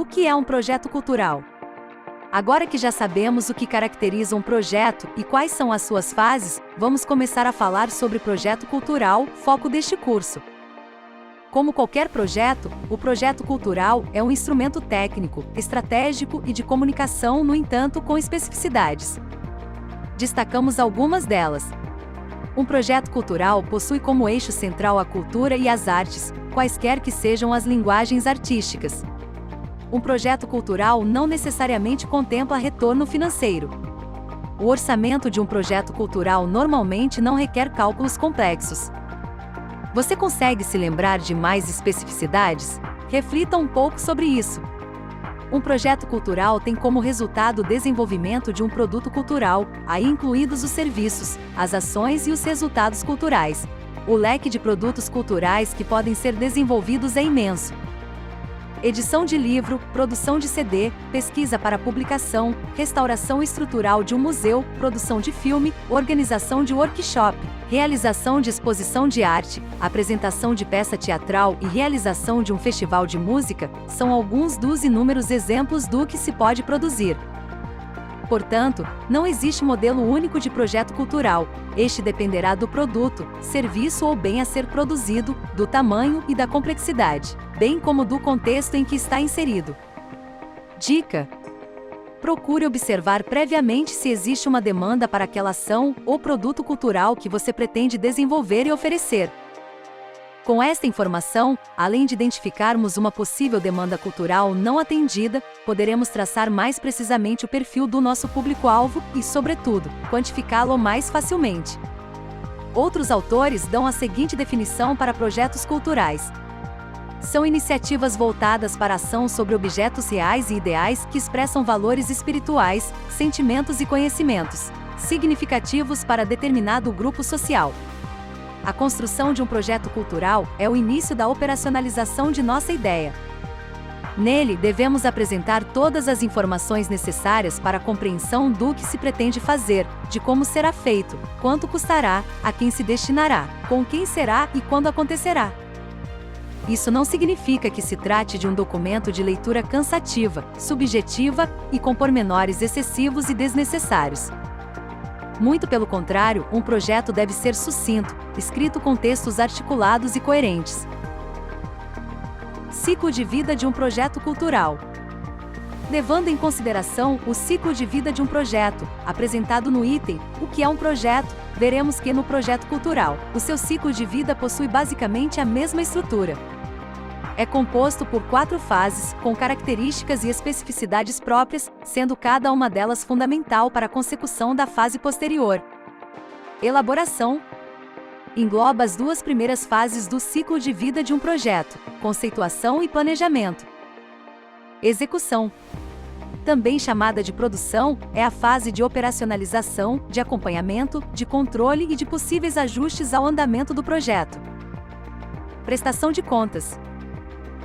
O que é um projeto cultural? Agora que já sabemos o que caracteriza um projeto e quais são as suas fases, vamos começar a falar sobre projeto cultural, foco deste curso. Como qualquer projeto, o projeto cultural é um instrumento técnico, estratégico e de comunicação, no entanto, com especificidades. Destacamos algumas delas. Um projeto cultural possui como eixo central a cultura e as artes, quaisquer que sejam as linguagens artísticas. Um projeto cultural não necessariamente contempla retorno financeiro. O orçamento de um projeto cultural normalmente não requer cálculos complexos. Você consegue se lembrar de mais especificidades? Reflita um pouco sobre isso. Um projeto cultural tem como resultado o desenvolvimento de um produto cultural, aí incluídos os serviços, as ações e os resultados culturais. O leque de produtos culturais que podem ser desenvolvidos é imenso. Edição de livro, produção de CD, pesquisa para publicação, restauração estrutural de um museu, produção de filme, organização de workshop, realização de exposição de arte, apresentação de peça teatral e realização de um festival de música, são alguns dos inúmeros exemplos do que se pode produzir. Portanto, não existe modelo único de projeto cultural. Este dependerá do produto, serviço ou bem a ser produzido, do tamanho e da complexidade, bem como do contexto em que está inserido. Dica: procure observar previamente se existe uma demanda para aquela ação ou produto cultural que você pretende desenvolver e oferecer. Com esta informação, além de identificarmos uma possível demanda cultural não atendida, poderemos traçar mais precisamente o perfil do nosso público-alvo e, sobretudo, quantificá-lo mais facilmente. Outros autores dão a seguinte definição para projetos culturais: são iniciativas voltadas para a ação sobre objetos reais e ideais que expressam valores espirituais, sentimentos e conhecimentos significativos para determinado grupo social. A construção de um projeto cultural é o início da operacionalização de nossa ideia. Nele, devemos apresentar todas as informações necessárias para a compreensão do que se pretende fazer, de como será feito, quanto custará, a quem se destinará, com quem será e quando acontecerá. Isso não significa que se trate de um documento de leitura cansativa, subjetiva e com pormenores excessivos e desnecessários. Muito pelo contrário, um projeto deve ser sucinto, escrito com textos articulados e coerentes. Ciclo de vida de um projeto cultural. Levando em consideração o ciclo de vida de um projeto, apresentado no item "O que é um projeto?", veremos que no projeto cultural, o seu ciclo de vida possui basicamente a mesma estrutura. É composto por 4 fases, com características e especificidades próprias, sendo cada uma delas fundamental para a consecução da fase posterior. Elaboração. Engloba as 2 primeiras fases do ciclo de vida de um projeto: conceituação e planejamento. Execução. Também chamada de produção, é a fase de operacionalização, de acompanhamento, de controle e de possíveis ajustes ao andamento do projeto. Prestação de contas.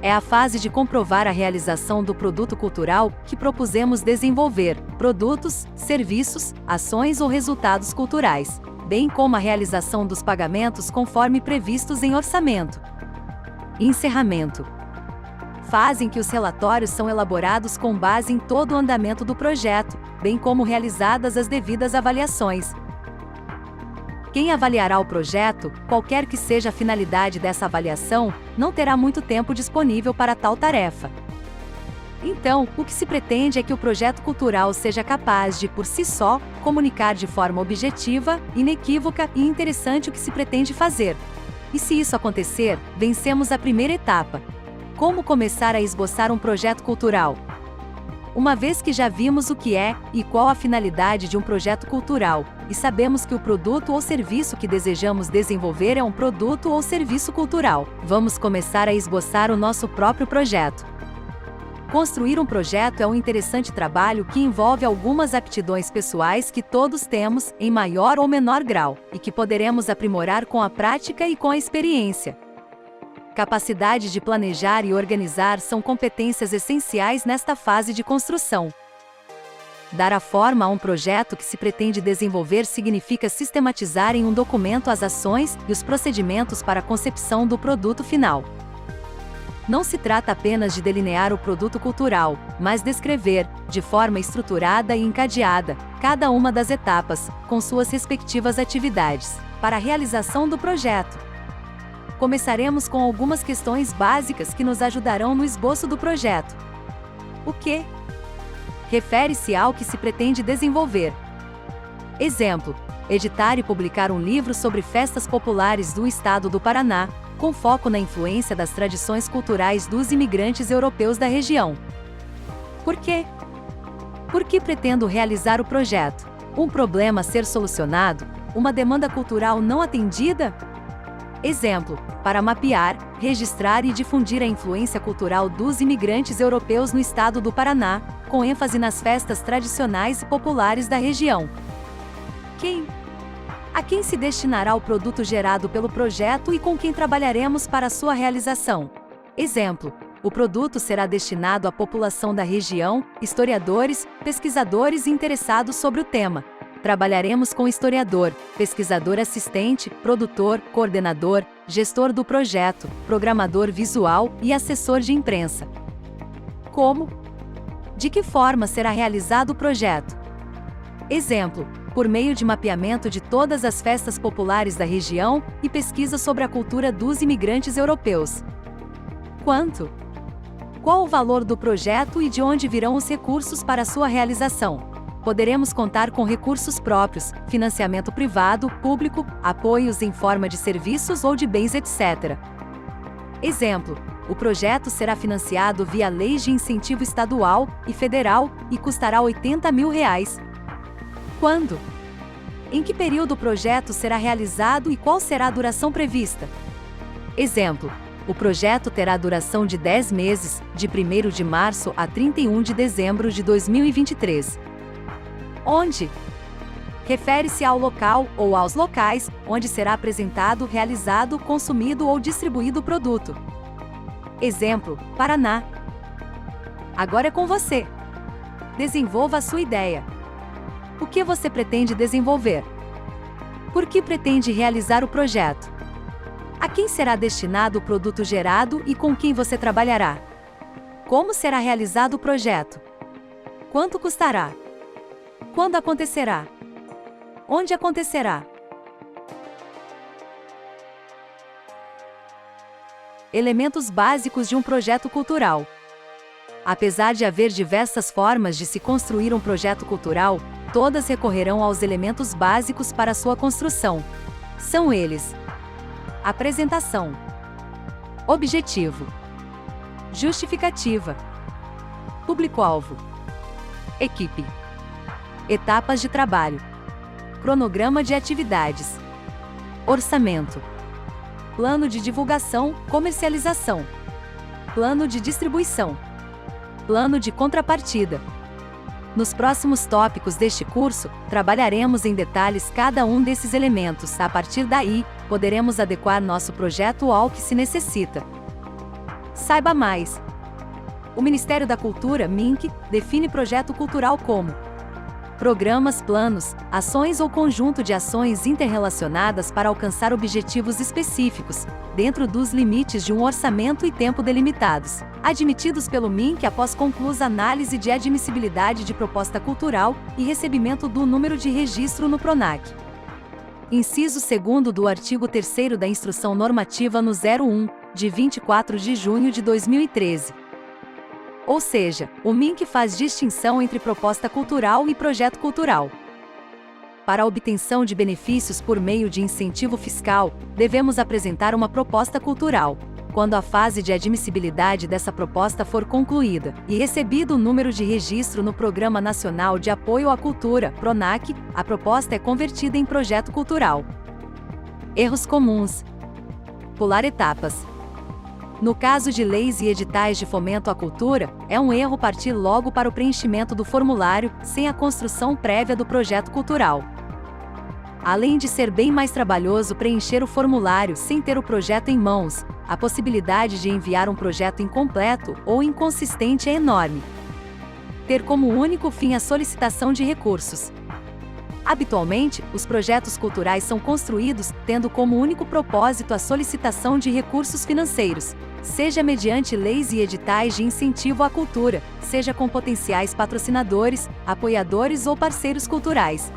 É a fase de comprovar a realização do produto cultural que propusemos desenvolver, produtos, serviços, ações ou resultados culturais, bem como a realização dos pagamentos conforme previstos em orçamento. Encerramento. Fase em que os relatórios são elaborados com base em todo o andamento do projeto, bem como realizadas as devidas avaliações. Quem avaliará o projeto, qualquer que seja a finalidade dessa avaliação, não terá muito tempo disponível para tal tarefa. Então, o que se pretende é que o projeto cultural seja capaz de, por si só, comunicar de forma objetiva, inequívoca e interessante o que se pretende fazer. E se isso acontecer, vencemos a primeira etapa. Como começar a esboçar um projeto cultural? Uma vez que já vimos o que é e qual a finalidade de um projeto cultural, e sabemos que o produto ou serviço que desejamos desenvolver é um produto ou serviço cultural, vamos começar a esboçar o nosso próprio projeto. Construir um projeto é um interessante trabalho que envolve algumas aptidões pessoais que todos temos, em maior ou menor grau, e que poderemos aprimorar com a prática e com a experiência. Capacidade de planejar e organizar são competências essenciais nesta fase de construção. Dar a forma a um projeto que se pretende desenvolver significa sistematizar em um documento as ações e os procedimentos para a concepção do produto final. Não se trata apenas de delinear o produto cultural, mas descrever, de forma estruturada e encadeada, cada uma das etapas, com suas respectivas atividades, para a realização do projeto. Começaremos com algumas questões básicas que nos ajudarão no esboço do projeto. O que? Refere-se ao que se pretende desenvolver. Exemplo: editar e publicar um livro sobre festas populares do estado do Paraná, com foco na influência das tradições culturais dos imigrantes europeus da região. Por quê? Por que pretendo realizar o projeto? Um problema a ser solucionado? Uma demanda cultural não atendida? Exemplo: para mapear, registrar e difundir a influência cultural dos imigrantes europeus no estado do Paraná, com ênfase nas festas tradicionais e populares da região. A quem se destinará o produto gerado pelo projeto e com quem trabalharemos para sua realização? Exemplo: o produto será destinado à população da região, historiadores, pesquisadores e interessados sobre o tema. Trabalharemos com historiador, pesquisador assistente, produtor, coordenador, gestor do projeto, programador visual e assessor de imprensa. Como? De que forma será realizado o projeto? Exemplo: por meio de mapeamento de todas as festas populares da região e pesquisa sobre a cultura dos imigrantes europeus. Quanto? Qual o valor do projeto e de onde virão os recursos para sua realização? Poderemos contar com recursos próprios, financiamento privado, público, apoios em forma de serviços ou de bens, etc. Exemplo: o projeto será financiado via leis de incentivo estadual e federal e custará R$80 mil. Quando? Em que período o projeto será realizado e qual será a duração prevista? Exemplo: o projeto terá duração de 10 meses, de 1º de março a 31 de dezembro de 2023. Onde? Refere-se ao local ou aos locais onde será apresentado, realizado, consumido ou distribuído o produto. Exemplo: Paraná. Agora é com você. Desenvolva a sua ideia. O que você pretende desenvolver? Por que pretende realizar o projeto? A quem será destinado o produto gerado e com quem você trabalhará? Como será realizado o projeto? Quanto custará? Quando acontecerá? Onde acontecerá? Elementos básicos de um projeto cultural. Apesar de haver diversas formas de se construir um projeto cultural, todas recorrerão aos elementos básicos para sua construção. São eles: apresentação, objetivo, justificativa, público-alvo, equipe, etapas de trabalho, cronograma de atividades, orçamento, plano de divulgação, comercialização, plano de distribuição, plano de contrapartida. Nos próximos tópicos deste curso, trabalharemos em detalhes cada um desses elementos. A partir daí, poderemos adequar nosso projeto ao que se necessita. Saiba mais. O Ministério da Cultura, MINC, define projeto cultural como programas, planos, ações ou conjunto de ações interrelacionadas para alcançar objetivos específicos, dentro dos limites de um orçamento e tempo delimitados, admitidos pelo MINC após conclusa análise de admissibilidade de proposta cultural e recebimento do número de registro no PRONAC. Inciso 2º do artigo 3º da Instrução Normativa no 01, de 24 de junho de 2013. Ou seja, o MINC faz distinção entre proposta cultural e projeto cultural. Para a obtenção de benefícios por meio de incentivo fiscal, devemos apresentar uma proposta cultural. Quando a fase de admissibilidade dessa proposta for concluída e recebido o número de registro no Programa Nacional de Apoio à Cultura, PRONAC, a proposta é convertida em projeto cultural. Erros comuns: pular etapas. No caso de leis e editais de fomento à cultura, é um erro partir logo para o preenchimento do formulário, sem a construção prévia do projeto cultural. Além de ser bem mais trabalhoso preencher o formulário sem ter o projeto em mãos, a possibilidade de enviar um projeto incompleto ou inconsistente é enorme. Ter como único fim a solicitação de recursos. Habitualmente, os projetos culturais são construídos tendo como único propósito a solicitação de recursos financeiros, seja mediante leis e editais de incentivo à cultura, seja com potenciais patrocinadores, apoiadores ou parceiros culturais.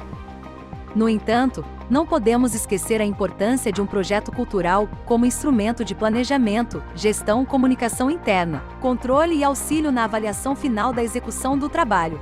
No entanto, não podemos esquecer a importância de um projeto cultural como instrumento de planejamento, gestão, comunicação interna, controle e auxílio na avaliação final da execução do trabalho.